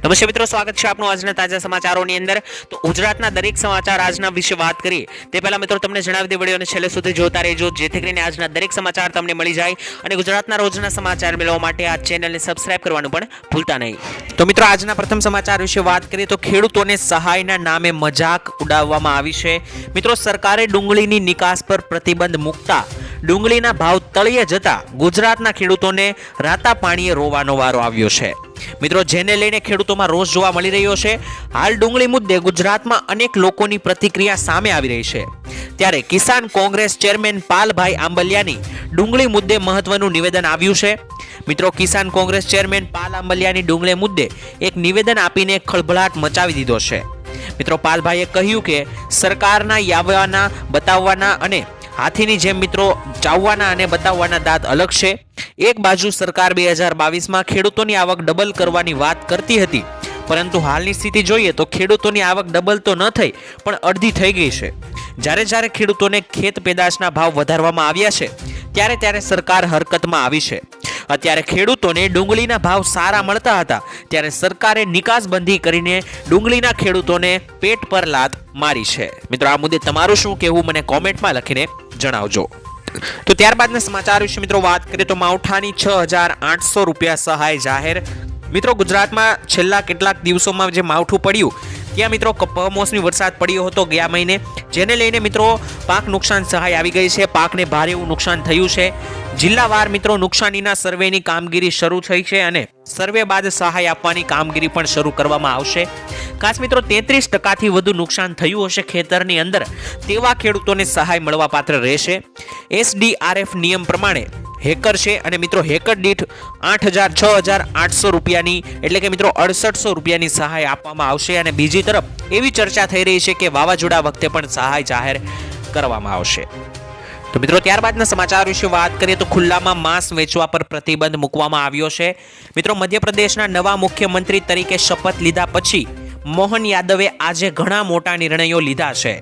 નમસ્તે મિત્રો, સ્વાગત છે આપનું આજના તાજા સમાચારોની અંદર। તો ગુજરાતના દરેક સમાચાર આજના વિશે વાત કરીએ તે પહેલા મિત્રો તમને જણાવી દે વિડિયોને છેલ્લે સુધી જોતા રહેજો, જેથી કરીને આજના દરેક સમાચાર તમને મળી જાય અને ગુજરાતના રોજના સમાચાર મેળવવા માટે આ ચેનલને સબસ્ક્રાઇબ કરવાનું પણ ભૂલતા નહીં। તો મિત્રો આજના પ્રથમ સમાચાર વિશે વાત કરીએ તો ખેડૂતોને સહાયના નામે મજાક ઉડાવવામાં આવી છે। મિત્રો સરકારે ડુંગળીની નિકાસ પર પ્રતિબંધ મૂકતા ડુંગળીના ભાવ તળિયે જતા ગુજરાતના ખેડૂતોને રાતા પાણીએ રોવાનો વારો આવ્યો છે। મિત્રો જેને લઈને ખેડૂતોમાં રોષ જોવા મળી રહ્યો છે। હાલ ડુંગળી મુદ્દે ગુજરાતમાં અનેક લોકોની પ્રતિક્રિયા સામે આવી રહી છે, ત્યારે કિસાન કોંગ્રેસ ચેરમેન પાલભાઈ આંબલિયાની ડુંગળી મુદ્દે મહત્વનું નિવેદન આવ્યું છે। મિત્રો કિસાન કોંગ્રેસ ચેરમેન પાલ આંબલિયાની ડુંગળી મુદ્દે એક નિવેદન આપીને ખળભળાટ મચાવી દીધો છે। મિત્રો પાલભાઈએ કહ્યું કે સરકારના યાવવાના બતાવવાના અને હાથીની જેમ મિત્રો ચાવવાના અને બતાવવાના દાંત અલગ છે। એક બાજુ સરકાર 2022માં ખેડૂતોની આવક ડબલ કરવાની વાત કરતી હતી, પરંતુ હાલની સ્થિતિ જોઈએ તો ખેડૂતોની આવક ડબલ તો ન થઈ પણ અડધી થઈ ગઈ છે। જ્યારે ખેડૂતોને ખેત પેદાશના ભાવ વધારવામાં આવ્યા છે ત્યારે સરકાર હરકતમાં આવી છે। અત્યારે ખેડૂતોને ડુંગળીના ભાવ સારા મળતા હતા ત્યારે સરકારે નિકાસબંધી કરીને ડુંગળીના ખેડૂતોને પેટ પર લાત મારી છે। મિત્રો આ મુદ્દે તમારું શું કહેવું મને કોમેન્ટમાં લખીને જણાવજો। તો ત્યારબાદના સમાચાર વિશે મિત્રો વાત કરીએ તો માવઠાની 6800 રૂપિયા સહાય જાહેર। મિત્રો ગુજરાતમાં છેલ્લા કેટલાક દિવસોમાં જે માવઠું પડ્યું ત્યાં મિત્રો કમોસમી વરસાદ પડ્યો હતો ગયા મહિને, જેને લઈને મિત્રો પાક નુકસાન સહાય આવી ગઈ છે। પાકને ભારે એવું નુકસાન થયું છે। જિલ્લાવાર મિત્રો નુકસાનીના સર્વેની કામગીરી શરૂ થઈ છે અને સર્વે બાદ સહાય આપવાની કામગીરી પણ શરૂ કરવામાં આવશે। ખાસ મિત્રો 33% વધુ નુકસાન થયું હશે ખેતરની અંદર તેવા ખેડૂતોને સહાય મળવા પાત્ર રહેશે। SDRF નિયમ પ્રમાણે હેકર છે અને મિત્રો હેકર દીઠ 6800 રૂપિયાની એટલે કે મિત્રો 6800 રૂપિયાની સહાય આપવામાં આવશે। અને બીજી તરફ એવી ચર્ચા થઈ રહી છે કે વાવાઝોડા વખતે પણ સહાય જાહેર કરવામાં આવશે। તો મિત્રો ત્યારબાદના સમાચાર વિશે વાત કરીએ તો ખુલ્લામાં માંસ વેચવા પર પ્રતિબંધ મૂકવામાં આવ્યો છે। મિત્રો મધ્યપ્રદેશના નવા મુખ્યમંત્રી તરીકે શપથ લીધા પછી મોહન યાદવે આજે ઘણા મોટા નિર્ણયો લીધા છે।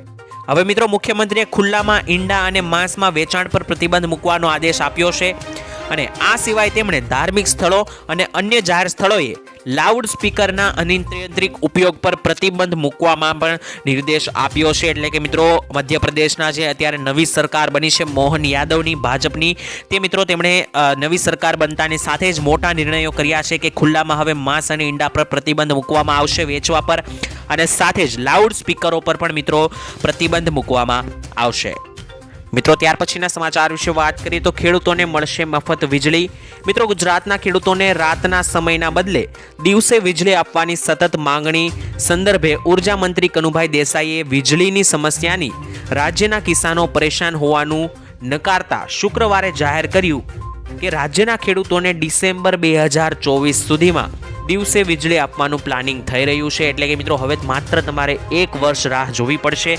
હવે મિત્રો મુખ્યમંત્રીએ ખુલ્લામાં ઈંડા અને માંસમાં વેચાણ પર પ્રતિબંધ મૂકવાનો આદેશ આપ્યો છે અને આ સિવાય તેમણે ધાર્મિક સ્થળો અને અન્ય જાહેર સ્થળોએ લાઉડ સ્પીકરના અનિયંત્રિત ઉપયોગ પર પ્રતિબંધ મૂકવામાં પણ નિર્દેશ આપ્યો છે। એટલે કે મિત્રો મધ્યપ્રદેશના જે અત્યારે નવી સરકાર બની છે મોહન યાદવની ભાજપની, તે મિત્રો તેમણે નવી સરકાર બનતાની સાથે જ મોટા નિર્ણયો કર્યા છે કે ખુલ્લામાં હવે માંસ અને ઈંડા પર પ્રતિબંધ મૂકવામાં આવશે વેચવા પર, અને સાથે જ લાઉડ સ્પીકરો પર પણ મિત્રો પ્રતિબંધ મૂકવામાં આવશે। મિત્રો ત્યાર પછીના સમાચાર વિશે વાત કરીએ તો ખેડૂતોને મળશે મફત વીજળી। મિત્રો ગુજરાતના ખેડૂતોને રાતના સમયના બદલે દિવસે વીજળી આપવાની સતત માંગણી સંદર્ભે ઉર્જા મંત્રી કનુભાઈ દેસાઈએ વીજળીની સમસ્યાની રાજ્યના કિસાનો પરેશાન હોવાનું નકારતા શુક્રવારે જાહેર કર્યું કે રાજ્યના ખેડૂતોને ડિસેમ્બર 2024 સુધીમાં દિવસે વીજળી આપવાનું પ્લાનિંગ થઈ રહ્યું છે। એટલે કે મિત્રો હવે માત્ર તમારે 1 વર્ષ રાહ જોવી પડશે।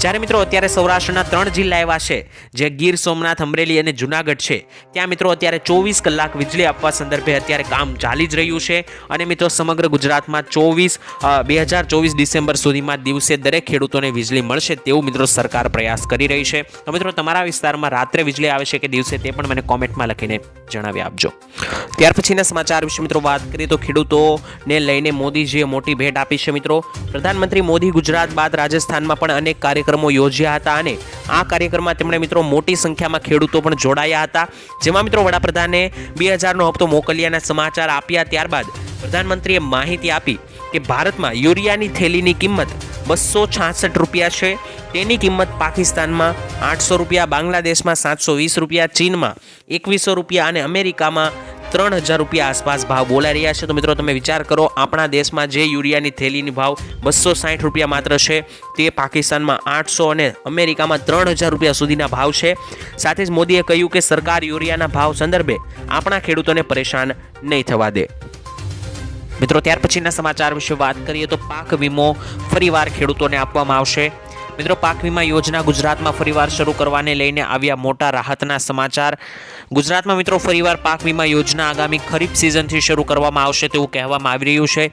જ્યારે મિત્રો અત્યારે સૌરાષ્ટ્રના 3 જિલ્લા એવા છે જે ગીર સોમનાથ, અમરેલી અને જુનાગઢ છે, ત્યાં મિત્રો અત્યારે 24 કલાક વીજળી આપવા સંદર્ભે અત્યારે કામ ચાલી જ રહ્યું છે। અને મિત્રો સમગ્ર ગુજરાતમાં 2024 ડિસેમ્બર સુધીમાં દિવસે દરેક ખેડૂતોને વીજળી મળશે તેવું મિત્રો સરકાર પ્રયાસ કરી રહી છે। તો મિત્રો તમારા વિસ્તારમાં રાત્રે વીજળી આવે છે કે દિવસે તે પણ મને કોમેન્ટમાં લખીને જણાવી આપજો। ત્યાર પછીના સમાચાર વિશે મિત્રો વાત કરીએ તો ખેડૂતોને લઈને મોદીજીએ મોટી ભેટ આપી છે। મિત્રો પ્રધાનમંત્રી મોદી ગુજરાત બાદ રાજસ્થાનમાં પણ અનેક કાર્યક્રમો યોજ્યા હતા અને આ કાર્યક્રમમાં તેમણે મિત્રો મોટી સંખ્યામાં ખેડૂતો પણ જોડાયા હતા, જેમાં મિત્રો વડાપ્રધાને 2000નો હપ્તો મોકલ્યાના સમાચાર આપ્યા। ત્યારબાદ પ્રધાનમંત્રીએ માહિતી આપી કે ભારતમાં યુરિયાની થેલીની કિંમત 266 રૂપિયા છે, તેની કિંમત પાકિસ્તાનમાં 800 રૂપિયા, બાંગ્લાદેશમાં 720 રૂપિયા, ચીનમાં 2100 રૂપિયા અને અમેરિકામાં 3000 રૂપિયા આસપાસ ભાવ બોલાઈ રહ્યા છે। તો મિત્રો તમે વિચાર કરો, આપણા દેશમાં જે યુરિયાની થેલીની ભાવ 260 રૂપિયા માત્ર છે, તે પાકિસ્તાનમાં 800 અને અમેરિકામાં 3000 રૂપિયા સુધીના ભાવ છે। સાથે જ મોદીએ કહ્યું કે સરકાર યુરિયાના ભાવ સંદર્ભે આપણા ખેડૂતોને પરેશાન નહીં થવા દે। મિત્રો ત્યાર પછીના સમાચાર વિશે વાત કરીએ તો પાક વીમો ફરીવાર ખેડૂતોને આપવામાં આવશે। મિત્રો પાક વીમા યોજના ગુજરાતમાં ફરીવાર શરૂ કરવાને લઈને આવ્યા મોટા રાહતના સમાચાર। ગુજરાતમાં મિત્રો ફરીવાર પાક વીમા યોજના આગામી ખરીફ સિઝનથી શરૂ કરવામાં આવશે તેવું કહેવામાં આવી રહ્યું છે।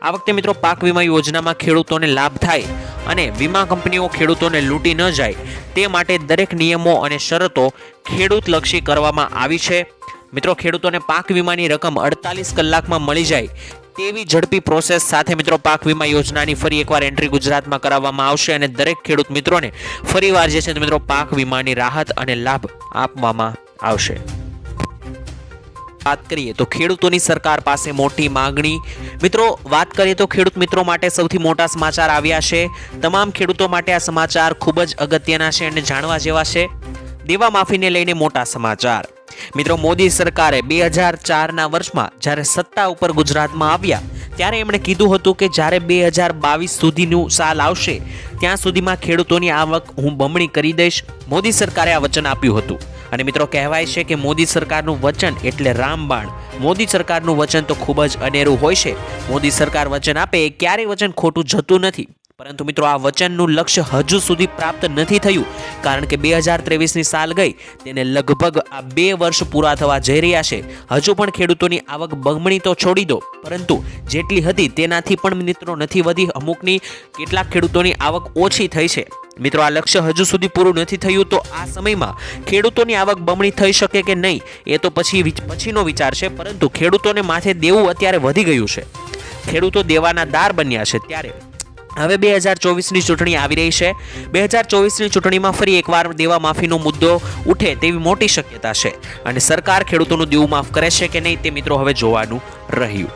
આ વખતે મિત્રો પાક વીમા યોજનામાં ખેડૂતોને લાભ થાય અને વીમા કંપનીઓ ખેડૂતોને લૂંટી ન જાય તે માટે દરેક નિયમો અને શરતો ખેડૂતલક્ષી કરવામાં આવી છે। મિત્રો ખેડૂતોને પાક વીમાની રકમ 48 કલાકમાં મળી જાય તેવી ઝડપી પ્રોસેસ સાથે મિત્રો પાક વીમા યોજનાની ફરી એકવાર એન્ટ્રી ગુજરાતમાં કરાવવામાં આવશે અને દરેક ખેડૂત મિત્રોને ફરીવાર જે છે મિત્રો પાક વીમાની રાહત અને લાભ આપવામાં આવશે. વાત કરીએ તો ખેડૂતોની સરકાર પાસે મોટી માંગણી. મિત્રો વાત કરીએ તો ખેડૂત મિત્રો માટે સૌથી મોટા સમાચાર આવ્યા છે. તમામ ખેડૂતો માટે આ સમાચાર ખૂબ જ અગત્યના છે અને જાણવા જેવા છે. દેવા માફીને લઈને મોટા સમાચાર. મિત્રો મોદી સરકારે 2004ના વર્ષમાં જ્યારે સત્તા ઉપર ગુજરાતમાં આવ્યા ત્યારે એમણે કીધું હતું કે જ્યારે 2022 સુધીનું સાલ આવશે ત્યાં સુધીમાં ખેડૂતોની આવક હું બમણી કરી દઈશ. મોદી સરકારે આ વચન આપ્યું હતું અને મિત્રો કહેવાય છે કે મોદી સરકારનું વચન એટલે રામબાણ. મોદી સરકારનું વચન તો ખૂબ જ અનેરું હોય છે. મોદી સરકાર વચન આપે એ ક્યારેય વચન ખોટું જતું નથી. પરંતુ મિત્રો આ વચનનું લક્ષ્ય હજુ સુધી પ્રાપ્ત નથી થયું કારણ કે 2023ની સાલ ગઈ તેને લગભગ આ 2 વર્ષ પૂરા થવા જઈ રહ્યા છે. હજુ પણ ખેડૂતોની આવક બમણી તો છોડી દો પરંતુ જેટલી હતી તેનાથી પણ મિત્રો નથી વધી. અમુકની કેટલાક ખેડૂતોની આવક ઓછી થઈ છે. મિત્રો આ લક્ષ્ય હજુ સુધી પૂરું નથી થયું તો આ સમયમાં ખેડૂતોની આવક બમણી થઈ શકે કે નહીં એ તો પછીનો વિચાર છે. પરંતુ ખેડૂતોને માથે દેવું અત્યારે વધી ગયું છે. ખેડૂતો દેવાના દાર બન્યા છે. ત્યારે હવે 2024ની ચૂંટણી આવી રહી છે. 2024ની ચૂંટણીમાં ફરી એકવાર દેવા માફીનો મુદ્દો ઉઠે તેવી મોટી શક્યતા છે અને સરકાર ખેડૂતોનું દેવું માફ કરે છે કે નહીં તે મિત્રો હવે જોવાનું રહ્યું.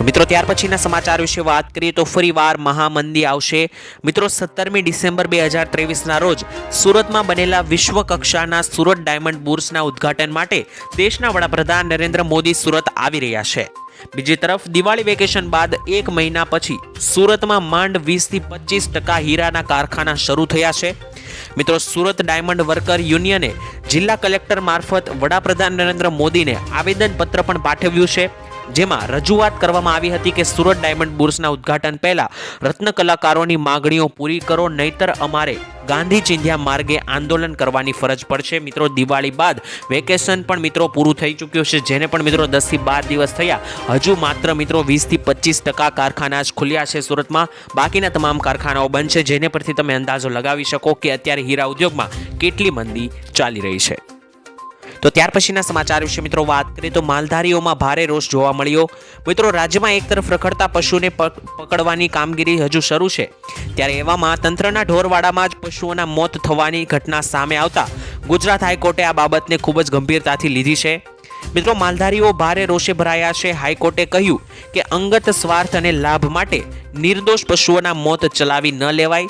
મિત્રો ત્યાર પછીના સમાચાર વિશે વાત કરીએ તો ફરીવાર મહામંદી આવશે. મિત્રો 17મી ડિસેમ્બર 2023ના રોજ સુરતમાં બનેલા વિશ્વ કક્ષાના સુરત ડાયમંડ બુર્સના ઉદ્ઘાટન માટે દેશના વડાપ્રધાન નરેન્દ્ર મોદી સુરત આવી રહ્યા છે. બીજી તરફ દિવાળી વેકેશન બાદ 1 મહિના પછી સુરતમાં માંડ 20 થી 25% હીરાના કારખાના શરૂ થયા છે. મિત્રો સુરત ડાયમંડ વર્કર યુનિયને જિલ્લા કલેક્ટર મારફત વડાપ્રધાન નરેન્દ્ર મોદીને આવેદનપત્ર પણ પાઠવ્યું છે જેમાં રજૂઆત કરવામાં આવી હતી કે સુરત ડાયમંડ બુર્સના ઉદ્ઘાટન પહેલા રત્ન કલાકારોની માંગણીઓ પૂરી કરો નહીતર અમારે ગાંધી ચિંધ્યા માર્ગે આંદોલન કરવાની ફરજ પડશે. મિત્રો દિવાળી બાદ વેકેશન પણ મિત્રો પૂરું થઈ ચૂક્યું છે જેને પણ મિત્રો 10 થી 12 દિવસ થયા. હજુ માત્ર મિત્રો 20 થી 25% કારખાના જ ખુલ્યા છે સુરતમાં. બાકીના તમામ કારખાનાઓ બંધ છે જેને પરથી તમે અંદાજો લગાવી શકો કે અત્યારે હીરા ઉદ્યોગમાં કેટલી મંદી ચાલી રહી છે. તો ત્યાર પછીના સમાચાર વિશે મિત્રો વાત કરીએ તો માલધારીઓમાં ભારે રોષ જોવા મળ્યો. મિત્રો રાજ્યમાં એક તરફ રખડતા પશુને પકડવાની કામગીરી હજુ શરૂ છે ત્યારે એવામાં તંત્રના ઢોરવાડામાં જ પશુઓના મોત થવાની ઘટના સામે આવતા ગુજરાત હાઈકોર્ટે આ બાબતને ખૂબ જ ગંભીરતાથી લીધી છે. મિત્રો માલધારીઓ ભારે રોષે ભરાયા છે. હાઈકોર્ટે કહ્યું કે અંગત સ્વાર્થ અને લાભ માટે નિર્દોષ પશુઓના મોત ચલાવી ન લેવાય.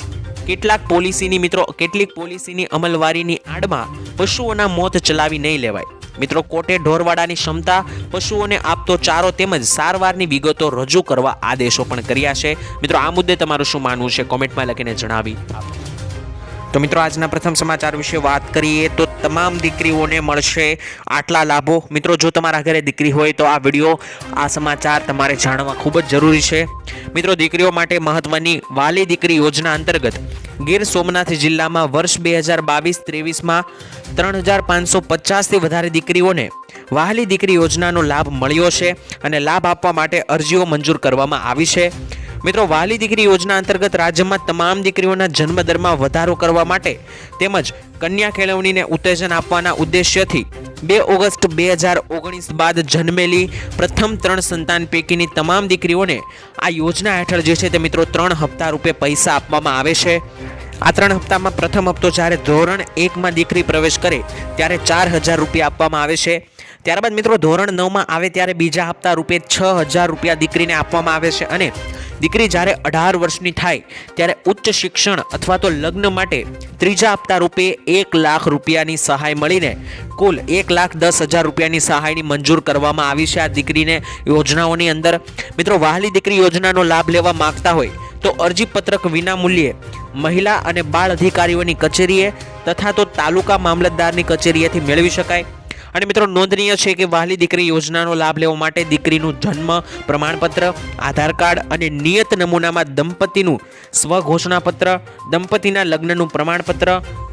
કેટલીક પોલિસીની અમલવારીની આડમાં પશુઓના મોત ચલાવી નહીં લેવાય. મિત્રો કોર્ટે ઢોરવાડાની ક્ષમતા, પશુઓને આપતો ચારો તેમજ સારવારની વિગતો રજૂ કરવા આદેશો પણ કર્યા છે. મિત્રો આ મુદ્દે તમારું શું માનવું છે કોમેન્ટમાં લખીને જણાવી આપો. તો મિત્રો આજના પ્રથમ સમાચાર વિશે વાત કરીએ તો તમામ દીકરીઓને મળશે આટલા લાભો. મિત્રો જો તમારા ઘરે દીકરી હોય તો આ વિડીયો આ સમાચાર તમારે જાણવા ખૂબ જ જરૂરી છે. મિત્રો દીકરીઓ માટે મહત્વની વાલી દીકરી યોજના અંતર્ગત ગીર સોમનાથ જિલ્લામાં વર્ષ 2022-23માં 3550થી વધારે દીકરીઓને વહાલી દીકરી યોજનાનો લાભ મળ્યો છે અને લાભ આપવા માટે અરજીઓ મંજૂર કરવામાં આવી છે. મિત્રો વહાલી દીકરી યોજના અંતર્ગત રાજ્યમાં તમામ દીકરીઓના જન્મદરમાં વધારો કરવા માટે તેમજ કન્યા કેળવણીને ઉત્તેજન આપવાના ઉદ્દેશ્યથી 2 ઓગસ્ટ 2019 બાદ જન્મેલી પ્રથમ 3 સંતાન પૈકીની તમામ દીકરીઓને આ યોજના હેઠળ જે છે તે મિત્રો 3 હપ્તા રૂપે પૈસા આપવામાં આવે છે. આ 3 હપ્તામાં પ્રથમ હપ્તો જ્યારે ધોરણ 1માં દીકરી પ્રવેશ કરે ત્યારે 4000 રૂપિયા આપવામાં આવે છે. ત્યારબાદ મિત્રો ધોરણ 9માં આવે ત્યારે બીજા હપ્તા રૂપે 6000 રૂપિયા દીકરીને આપવામાં આવે છે અને દીકરી જ્યારે 18 વર્ષની થાય ત્યારે ઉચ્ચ શિક્ષણ અથવા તો લગ્ન માટે ત્રીજા હપ્તા રૂપે 1 લાખ રૂપિયાની સહાય મળીને કુલ 1,10,000 રૂપિયાની સહાયની મંજૂર કરવામાં આવી છે આ દીકરીને યોજનાઓની અંદર. મિત્રો વહાલી દીકરી યોજનાનો લાભ લેવા માંગતા હોય તો અરજીપત્રક વિના મૂલ્યે મહિલા અને બાળ અધિકારીઓની કચેરીએ તથા તો તાલુકા મામલતદારની કચેરીએથી મેળવી શકાય. અને મિત્રો નોંધનીય છે કે વહાલી દીકરી યોજનાનો લાભ લેવા માટે દીકરીનું જન્મ પ્રમાણપત્ર, આધાર કાર્ડ અને નિયત નમૂનામાં દંપતીનું સ્વઘોષણાપત્ર, દંપતીના લગ્નનું પ્રમાણપત્ર,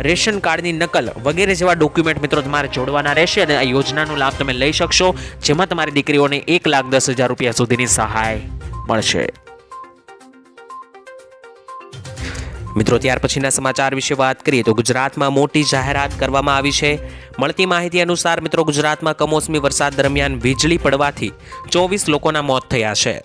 રેશન કાર્ડની નકલ વગેરે જેવા ડોક્યુમેન્ટ મિત્રો તમારે જોડવાના રહેશે અને આ યોજનાનો લાભ તમે લઈ શકશો જેમાં તમારી દીકરીઓને 1,10,000 રૂપિયા સુધીની સહાય મળશે. મિત્રો ત્યાર પછીના સમાચાર વિશે વાત કરીએ તો ગુજરાતમાં મોટી જાહેરાત કરવામાં આવી છે. મળતી માહિતી અનુસાર મિત્રો ગુજરાતમાં કમોસમી વરસાદ દરમિયાન વીજળી પડવાથી 24 લોકોના મોત થયા છે.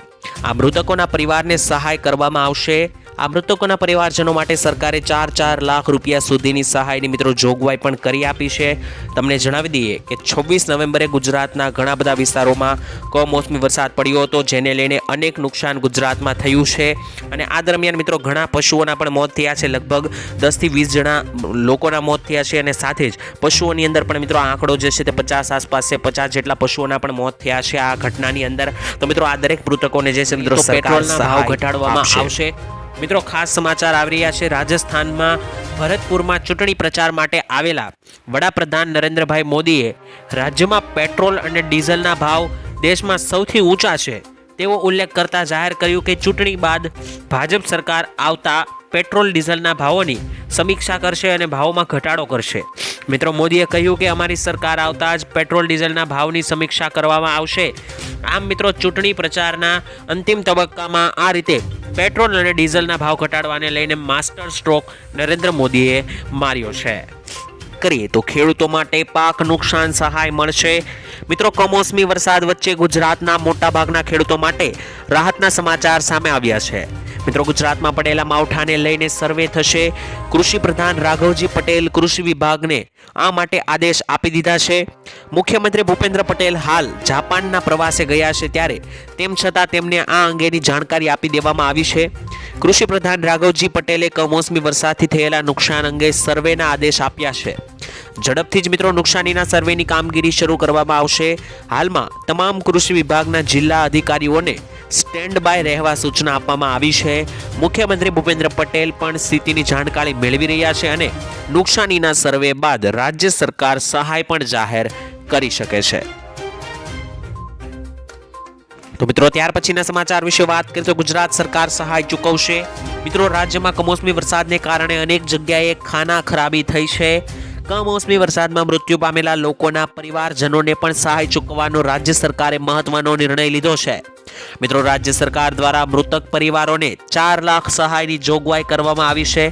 આ મૃતકોના પરિવારને સહાય કરવામાં આવશે. આ મૃતકોના પરિવારજનો માટે સરકારે 4 લાખ રૂપિયા સુધીની સહાયની મિત્રો જોગવાઈ પણ કરી આપી છે. તમને જણાવી દઈએ કે 26 નવેમ્બરે ગુજરાતના ઘણા બધા વિસ્તારોમાં કમોસમી વરસાદ પડ્યો હતો, જેને લઈને અનેક નુકસાન ગુજરાતમાં થયું છે. અને આ દરમિયાન મિત્રો ઘણા પશુઓના પણ મોત થયા છે. લગભગ 10 થી 20 જણા લોકોના મોત થયા છે અને સાથે જ પશુઓની અંદર પણ મિત્રો આંકડો જે છે તે 50 આસપાસ છે. 50 જેટલા પશુઓના પણ મોત થયા છે આ ઘટનાની અંદર. તો મિત્રો આ દરેક મૃતકોને જે છે મિત્રો પેટ્રોલના ભાવ ઘટાડવામાં આવશે. મિત્રો ખાસ સમાચાર આવી રહ્યા છે. રાજસ્થાનમાં ભરતપુરમાં ચૂંટણી પ્રચાર માટે આવેલા વડાપ્રધાન નરેન્દ્રભાઈ મોદીએ રાજ્યમાં પેટ્રોલ અને ડીઝલના ભાવ દેશમાં સૌથી ઊંચા છે તેવો ઉલ્લેખ કરતા જાહેર કર્યું કે ચૂંટણી બાદ ભાજપ સરકાર આવતા પેટ્રોલ ડીઝલના ભાવોની સમીક્ષા કરશે અને ભાવોમાં ઘટાડો કરશે. મિત્રો મોદીએ કહ્યું કે અમારી સરકાર આવતા જ પેટ્રોલ ડીઝલના ભાવની સમીક્ષા કરવામાં આવશે. આમ મિત્રો ચૂંટણી પ્રચારના અંતિમ તબક્કામાં આ રીતે પેટ્રોલ અને ડીઝલના ભાવ ઘટાડવાને લઈને માસ્ટર સ્ટ્રોક નરેન્દ્ર મોદીએ માર્યો છે. કરીએ તો ખેડૂતો માટે પાક નુકસાન સહાય મળશે. મિત્રો કમોસમી વરસાદ વચ્ચે ગુજરાતના મોટાભાગના ખેડૂતો માટે રાહતના સમાચાર સામે આવ્યા છે. મિત્રો ગુજરાતમાં પડેલા માવઠાને લઈને સર્વે થશે. કૃષિ પ્રધાન રાઘવજી પટેલ કૃષિ વિભાગને આ માટે આદેશ આપી દીધા છે. મુખ્યમંત્રી ભૂપેન્દ્ર પટેલ હાલ જાપાનના પ્રવાસે ગયા છે, ત્યારે તેમ છતાં તેમને આ અંગેની જાણકારી આપી દેવામાં આવી છે. કૃષિ પ્રધાન રાઘવજી પટેલે કમોસમી વરસાદથી થયેલા નુકસાન અંગે સર્વેના આદેશ આપ્યા છે. ઝડપથી જ મિત્રો નુકસાનીના સર્વેની કામગીરી શરૂ કરવામાં આવશે. હાલમાં તમામ કૃષિ વિભાગના જિલ્લા અધિકારીઓને સ્ટેન્ડ બાય રહેવા સૂચના આપવામાં આવી છે. મુખ્યમંત્રી ભૂપેન્દ્ર પટેલ પણ સ્થિતિની જાણકારી મેળવી રહ્યા છે અને નુકસાનીના સર્વે બાદ રાજ્ય સરકાર સહાય પણ જાહેર કરી શકે છે. તો મિત્રો ત્યાર પછીના સમાચાર વિશે વાત કરીએ તો ગુજરાત સરકાર સહાય ચૂકવશે. મિત્રો રાજ્યમાં કમોસમી વરસાદને કારણે અનેક જગ્યાએ ખાના ખરાબી થઈ છે. કમોસમી વરસાદમાં મૃત્યુ પામેલા લોકોના પરિવારજનોને પણ સહાય ચૂકવવાનો રાજ્ય સરકારે મહત્વનો નિર્ણય લીધો છે. મિત્રો રાજ્ય સરકાર દ્વારા મૃતક પરિવારોને 4 લાખ સહાયની જોગવાઈ કરવામાં આવી છે.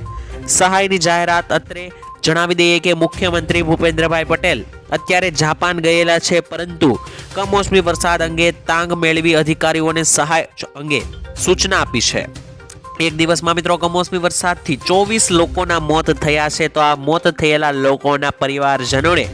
સહાયની જાહેરાત અત્રે જણાવી દઈએ કે મુખ્યમંત્રી ભૂપેન્દ્રભાઈ પટેલ અત્યારે જાપાન ગયેલા છે, પરંતુ કમોસમી વરસાદ અંગે તાંગ મેળવી અધિકારીઓને સહાય અંગે સૂચના આપી છે. એક દિવસમાં મિત્રો કમોસમી વરસાદથી 24 લોકોના મોત થયા છે. તો આ મોત થયેલા લોકોના પરિવારજનોને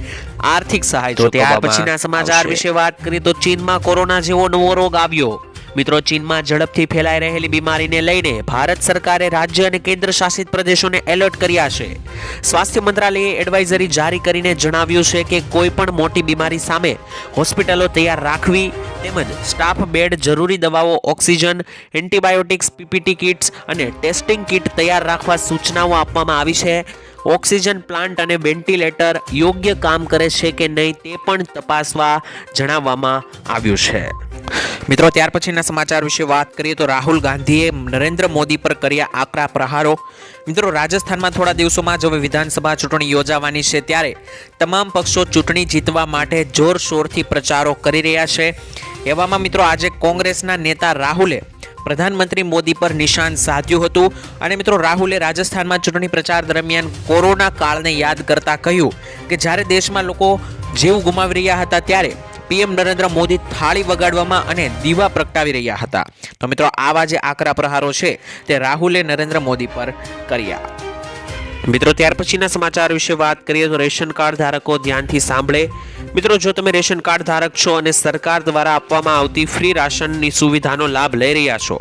આર્થિક સહાય તો ત્યાર પછીના સમાચાર વિશે વાત કરીએ તો ચીનમાં કોરોના જેવો નવો રોગ આવ્યો. મિત્રો ચીનમાં ઝડપથી ફેલાઈ રહેલી બીમારીને લઈને ભારત સરકારે રાજ્ય અને કેન્દ્ર શાસિત પ્રદેશોને એલર્ટ કર્યા છે. સ્વાસ્થ્ય મંત્રાલયે એડવાઇઝરી જારી કરીને જણાવ્યું છે કે કોઈ પણ મોટી બીમારી સામે હોસ્પિટલો તૈયાર રાખવી તેમજ સ્ટાફ બેડ, જરૂરી દવાઓ, ઓક્સિજન, એન્ટીબાયોટિક્સ, પીપીટી કિટ્સ અને ટેસ્ટિંગ કિટ તૈયાર રાખવા સૂચનાઓ આપવામાં આવી છે. ઓક્સિજન પ્લાન્ટ અને વેન્ટિલેટર યોગ્ય કામ કરે છે કે નહીં તે પણ તપાસવા જણાવવામાં આવ્યું છે. મિત્રો ત્યાર પછીના સમાચાર વિશે વાત કરીએ તો રાહુલ ગાંધીએ નરેન્દ્ર મોદી પર કર્યા આકરા પ્રહારો. મિત્રો રાજસ્થાનમાં થોડા દિવસોમાં જ હવે વિધાનસભા ચૂંટણી યોજાવાની છે, ત્યારે તમામ પક્ષો ચૂંટણી જીતવા માટે જોરશોરથી પ્રચારો કરી રહ્યા છે. એવામાં મિત્રો આજે કોંગ્રેસના નેતા રાહુલે પ્રધાનમંત્રી મોદી પર નિશાન સાધ્યું હતું અને મિત્રો રાહુલે રાજસ્થાનમાં ચૂંટણી પ્રચાર દરમિયાન કોરોના કાળને યાદ કરતા કહ્યું કે જ્યારે દેશમાં લોકો જીવ ગુમાવી રહ્યા હતા ત્યારે પીએમ નરેન્દ્ર મોદી થાળી વગાડવામાં અને દીવા પ્રગટાવી રહ્યા હતા. તો મિત્રો આવા જે આકરા પ્રહારો છે તે રાહુલે નરેન્દ્ર મોદી પર કર્યા. મિત્રો ત્યાર પછીના સમાચાર વિશે વાત કરીએ તો રેશન કાર્ડ ધારકો ધ્યાનથી સાંભળે. મિત્રો જો તમે રેશન કાર્ડ ધારક છો અને સરકાર દ્વારા આપવામાં આવતી ફ્રી રાશનની સુવિધાનો લાભ લઈ રહ્યા છો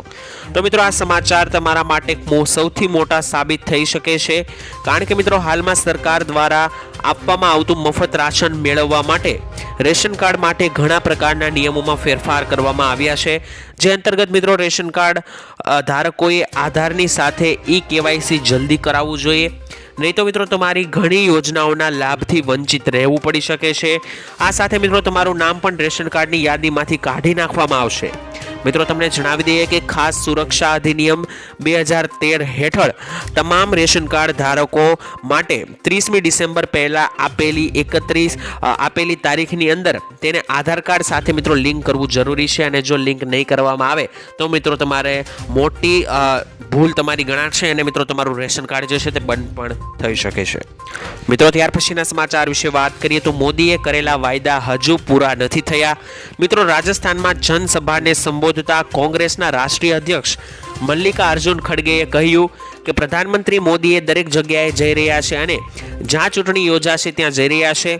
તો મિત્રો આ સમાચાર તમારા માટે સૌથી મોટા સાબિત થઈ શકે છે. કારણ કે મિત્રો હાલમાં સરકાર દ્વારા આપવામાં આવતું મફત રાશન મેળવવા માટે રેશન કાર્ડ માટે ઘણા પ્રકારના નિયમોમાં ફેરફાર કરવામાં આવ્યા છે, જે અંતર્ગત મિત્રો રેશન કાર્ડ ધારકોએ આધારની સાથે KYC જલ્દી કરાવવું જોઈએ. નહીં તો મિત્રો તમારી ઘણી યોજનાઓના લાભથી વંચિત રહેવું પડી શકે છે. આ સાથે મિત્રો તમારું નામ પણ રેશન કાર્ડની યાદીમાંથી કાઢી નાખવામાં આવશે. મિત્રો તમને જણાવી દઈએ કે ખાસ સુરક્ષા અધિનિયમ 2013 હેઠળ તમામ રેશન કાર્ડ ધારકો માટે 30મી ડિસેમ્બર પહેલા આપેલી તારીખની અંદર તેને આધાર કાર્ડ સાથે મિત્રો લિંક કરવું જરૂરી છે, અને જો લિંક નહીં કરવામાં આવે તો મિત્રો તમારે મોટી ભૂલ તમારી ગણાશે અને મિત્રો તમારું રેશન કાર્ડ જે છે તે બંધ પણ થઈ શકે છે. મિત્રો ત્યાર પછીના સમાચાર વિશે વાત કરીએ તો મોદીએ કરેલા વાયદા હજુ પૂરા નથી થયા. મિત્રો રાજસ્થાનમાં જનસભાને સંબોધતા કોંગ્રેસના રાષ્ટ્રીય અધ્યક્ષ મલ્લિકાર્જુન ખડગેએ કહ્યું કે પ્રધાનમંત્રી મોદીએ દરેક જગ્યાએ જઈ રહ્યા છે અને જ્યાં ચૂંટણી યોજાશે ત્યાં જઈ રહ્યા છે.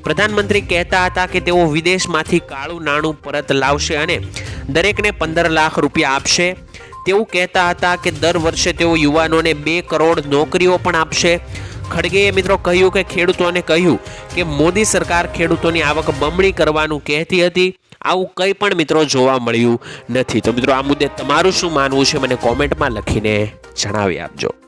પ્રધાનમંત્રી કહેતા હતા કે તેઓ વિદેશમાંથી કાળું નાણું પરત લાવશે અને દરેકને 15 લાખ રૂપિયા આપશે. તેવું કહેતા હતા કે દર વર્ષે તેઓ યુવાનોને 2 કરોડ નોકરીઓ પણ આપશે. ખડગેએ મિત્રો કહ્યું કે ખેડૂતોને કહ્યું કે મોદી સરકાર ખેડૂતોની આવક બમણી કરવાનું કહેતી હતી. આવું કંઈ પણ મિત્રો જોવા મળ્યું નથી. તો મિત્રો આ મુદ્દે તમારું શું માનવું છે મને કોમેન્ટમાં લખીને જણાવી આપજો.